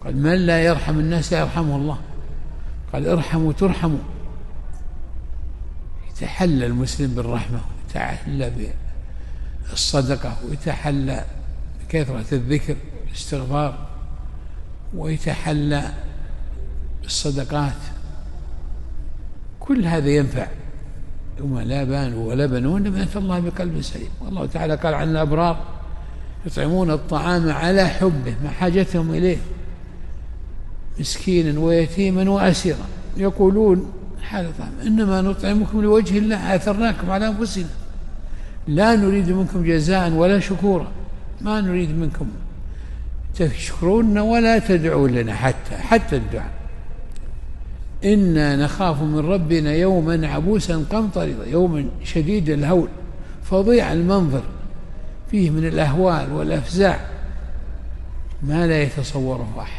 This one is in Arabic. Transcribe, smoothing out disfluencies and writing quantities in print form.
قال من لا يرحم الناس لا يرحمه الله. قال ارحموا ترحموا. يتحلى المسلم بالرحمة، يتحلى بالصدقة، ويتحلى بكثرة الذكر والاستغفار، ويتحلى بالصدقات. كل هذا ينفع. يوم لا بانوا ولا بنون لم يأت الله بقلب سليم. والله تعالى قال عن الأبرار يطعمون الطعام على حبه مع حاجتهم إليه مسكينا ويتيما وأسيرا يقولون حال طعام إنما نطعمكم لوجه الله آثرناكم على أنفسنا لا نريد منكم جزاء ولا شكورا، ما نريد منكم تشكرون ولا تدعون لنا حتى الدعاء. إنا نخاف من ربنا يوما عبوسا قمطريرا، يوما شديد الهول فظيع المنظر، فيه من الأهوال والأفزاع ما لا يتصوره أحد.